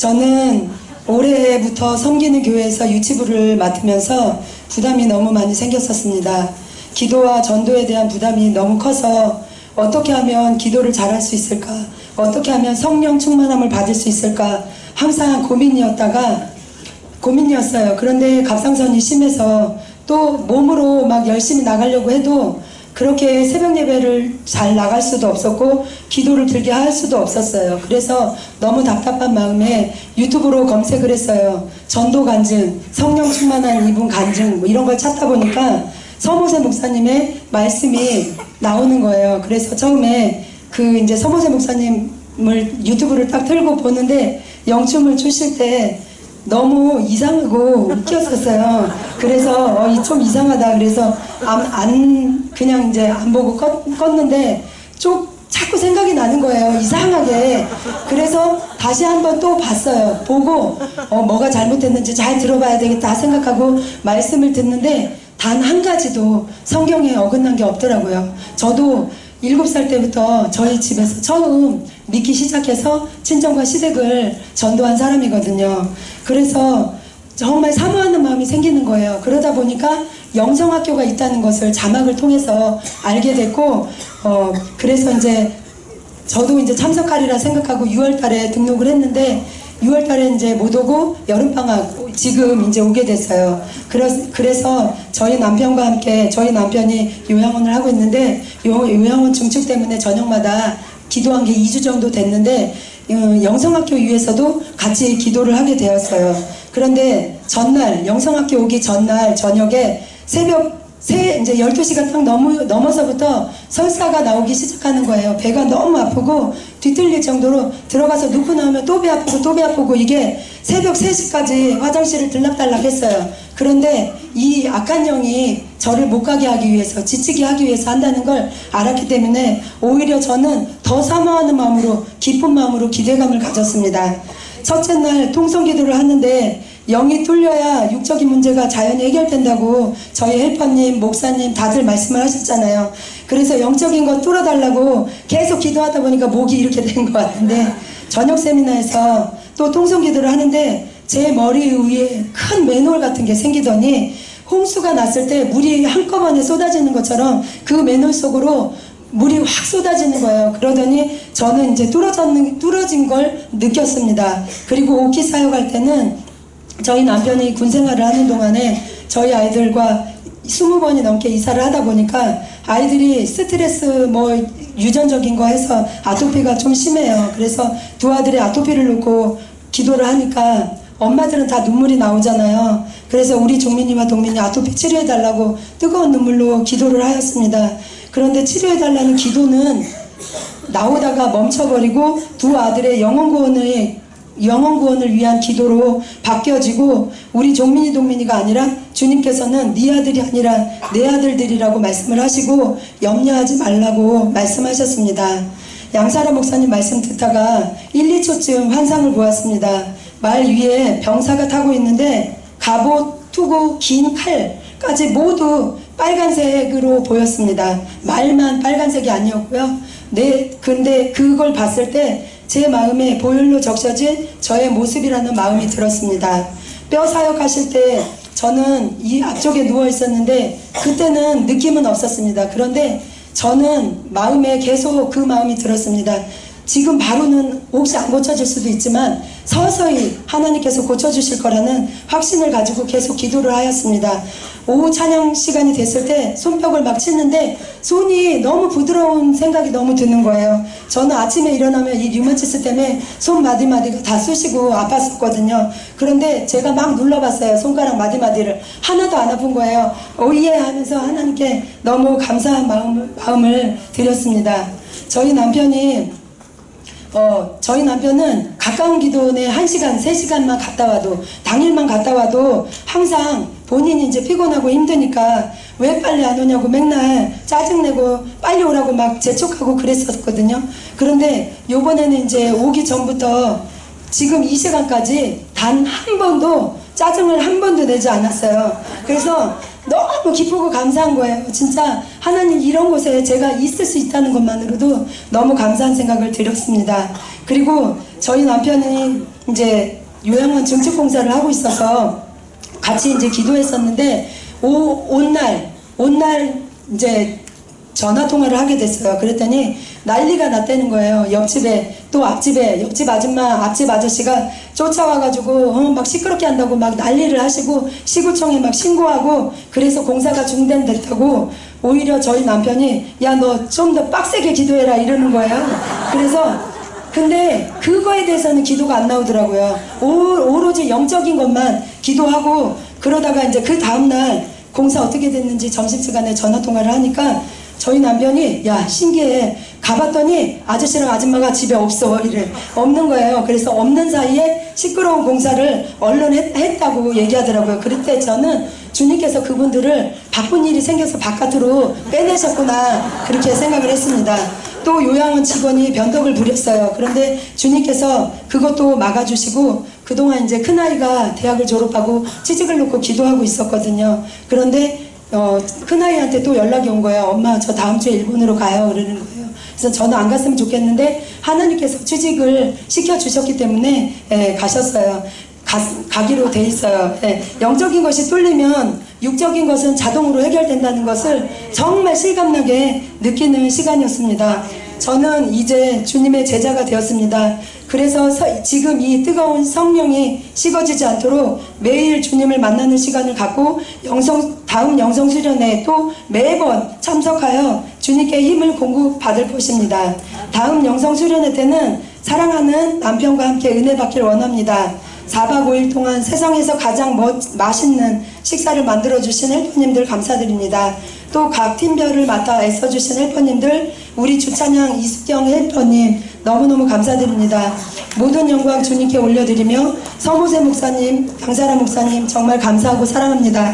저는 올해부터 섬기는 교회에서 유치부를 맡으면서 부담이 너무 많이 생겼었습니다. 기도와 전도에 대한 부담이 너무 커서 어떻게 하면 기도를 잘할 수 있을까? 어떻게 하면 성령 충만함을 받을 수 있을까? 항상 고민이었어요. 그런데 갑상선이 심해서 또 몸으로 막 열심히 나가려고 해도 그렇게 새벽 예배를 잘 나갈 수도 없었고 기도를 들게 할 수도 없었어요. 그래서 너무 답답한 마음에 유튜브로 검색을 했어요. 전도 간증, 성령 충만한 이분 간증 뭐 이런 걸 찾다 보니까 서모세 목사님의 말씀이 나오는 거예요. 그래서 처음에 이제 서모세 목사님을 유튜브를 딱 틀고 보는데 영춤을 추실 때 너무 이상하고 웃겼었어요. 그래서 좀 이상하다. 그래서 그냥 이제 안 보고 껐는데 좀 자꾸 생각이 나는 거예요. 이상하게. 그래서 다시 한번 또 봤어요. 보고 뭐가 잘못됐는지 잘 들어봐야 되겠다 생각하고 말씀을 듣는데 단 한 가지도 성경에 어긋난 게 없더라고요. 저도 7살 때부터 저희 집에서 처음 믿기 시작해서 친정과 시댁을 전도한 사람이거든요. 그래서 정말 사모하는 마음이 생기는 거예요. 그러다 보니까 영성학교가 있다는 것을 자막을 통해서 알게 됐고 그래서 이제 저도 이제 참석하리라 생각하고 6월 달에 등록을 했는데 6월 달에 이제 못 오고 여름방학 지금 이제 오게 됐어요. 그래서 저희 남편과 함께 저희 남편이 요양원을 하고 있는데 요양원 중축 때문에 저녁마다 기도한 게 2주 정도 됐는데 영성학교 위에서도 같이 기도를 하게 되었어요. 그런데 전날 영성학교 오기 전날 저녁에 이제 12시가 딱 넘어서부터 설사가 나오기 시작하는 거예요. 배가 너무 아프고 뒤틀릴 정도로 들어가서 눕고 나오면 또 배 아프고 이게 새벽 3시까지 화장실을 들락달락 했어요. 그런데 이 악한 영이 저를 못 가게 하기 위해서 지치게 하기 위해서 한다는 걸 알았기 때문에 오히려 저는 더 사모하는 마음으로 기쁜 마음으로 기대감을 가졌습니다. 첫째 날 통성기도를 하는데 영이 뚫려야 육적인 문제가 자연히 해결된다고 저희 헬퍼님, 목사님 다들 말씀을 하셨잖아요. 그래서 영적인 거 뚫어달라고 계속 기도하다 보니까 목이 이렇게 된 것 같은데 저녁 세미나에서 또 통성기도를 하는데 제 머리 위에 큰 맨홀 같은 게 생기더니 홍수가 났을 때 물이 한꺼번에 쏟아지는 것처럼 그 맨홀 속으로 물이 확 쏟아지는 거예요. 그러더니 저는 이제 뚫어진 걸 느꼈습니다. 그리고 오키 사역할 때는 저희 남편이 군 생활을 하는 동안에 저희 아이들과 20번이 넘게 이사를 하다 보니까 아이들이 스트레스 유전적인 거 해서 아토피가 좀 심해요. 그래서 두 아들의 아토피를 놓고 기도를 하니까 엄마들은 다 눈물이 나오잖아요. 그래서 우리 종민이와 동민이 아토피 치료해달라고 뜨거운 눈물로 기도를 하였습니다. 그런데 치료해달라는 기도는 나오다가 멈춰버리고 두 아들의 영혼 구원을 위한 기도로 바뀌어지고 우리 종민이 동민이가 아니라 주님께서는 네 아들이 아니라 내 아들들이라고 말씀을 하시고 염려하지 말라고 말씀하셨습니다. 양사라 목사님 말씀 듣다가 1, 2초쯤 환상을 보았습니다. 말 위에 병사가 타고 있는데 갑옷, 투구, 긴 칼까지 모두 빨간색으로 보였습니다. 말만 빨간색이 아니었고요. 근데 그걸 봤을 때 제 마음에 보혈로 적셔진 저의 모습이라는 마음이 들었습니다. 뼈 사역하실 때 저는 이 앞쪽에 누워 있었는데 그때는 느낌은 없었습니다. 그런데 저는 마음에 계속 그 마음이 들었습니다. 지금 바로는 혹시 안 고쳐질 수도 있지만 서서히 하나님께서 고쳐주실 거라는 확신을 가지고 계속 기도를 하였습니다. 오후 찬양 시간이 됐을 때 손뼉을 막 치는데 손이 너무 부드러운 생각이 너무 드는 거예요. 저는 아침에 일어나면 이 류마티스 때문에 손 마디마디가 다 쑤시고 아팠었거든요. 그런데 제가 막 눌러봤어요. 손가락 마디마디를. 하나도 안 아픈 거예요. 오예 하면서 하나님께 너무 감사한 마음을 드렸습니다. 저희 남편은 가까운 기도원에 1시간, 3시간만 갔다 와도, 당일만 갔다 와도 항상 본인이 이제 피곤하고 힘드니까 왜 빨리 안 오냐고 맨날 짜증내고 빨리 오라고 막 재촉하고 그랬었거든요. 그런데 요번에는 이제 오기 전부터 지금 이 시간까지 단 한 번도 짜증을 한 번도 내지 않았어요. 그래서 너무 기쁘고 감사한 거예요. 진짜 하나님 이런 곳에 제가 있을 수 있다는 것만으로도 너무 감사한 생각을 드렸습니다. 그리고 저희 남편이 이제 요양원 증축공사를 하고 있어서 같이 이제 기도했었는데 온 날 이제 전화 통화를 하게 됐어요. 그랬더니 난리가 났다는 거예요. 옆집에 또 앞집에 옆집 아줌마 앞집 아저씨가 쫓아와가지고 막 시끄럽게 한다고 막 난리를 하시고 시구청에 막 신고하고 그래서 공사가 중단됐다고 오히려 저희 남편이 야 너 좀 더 빡세게 기도해라 이러는 거예요. 그래서 근데 그거에 대해서는 기도가 안 나오더라고요. 오로지 영적인 것만 기도하고 그러다가 이제 그 다음날 공사 어떻게 됐는지 점심시간에 전화통화를 하니까 저희 남편이 야 신기해 가봤더니 아저씨랑 아줌마가 집에 없어 이래 없는 거예요. 그래서 없는 사이에 시끄러운 공사를 얼른 했다고 얘기하더라고요. 그럴 때 저는 주님께서 그분들을 바쁜 일이 생겨서 바깥으로 빼내셨구나 그렇게 생각을 했습니다. 또 요양원 직원이 변덕을 부렸어요. 그런데 주님께서 그것도 막아주시고 그동안 이제 큰아이가 대학을 졸업하고 취직을 놓고 기도하고 있었거든요. 그런데 큰아이한테 또 연락이 온 거예요. 엄마 저 다음 주에 일본으로 가요 그러는 거예요. 그래서 저는 안 갔으면 좋겠는데 하나님께서 취직을 시켜주셨기 때문에 가셨어요. 가기로 돼 있어요. 영적인 것이 뚫리면 육적인 것은 자동으로 해결된다는 것을 정말 실감나게 느끼는 시간이었습니다. 저는 이제 주님의 제자가 되었습니다. 그래서 지금 이 뜨거운 성령이 식어지지 않도록 매일 주님을 만나는 시간을 갖고 다음 영성 수련회 또 매번 참석하여 주님께 힘을 공급받을 것입니다. 다음 영성 수련회 때는 사랑하는 남편과 함께 은혜 받길 원합니다. 4박 5일 동안 세상에서 가장 맛있는 식사를 만들어주신 헬퍼님들 감사드립니다. 또 각 팀별을 맡아 애써주신 헬퍼님들 우리 주찬양 이수경 헬퍼님 너무너무 감사드립니다. 모든 영광 주님께 올려드리며 서모세 목사님, 강사라 목사님 정말 감사하고 사랑합니다.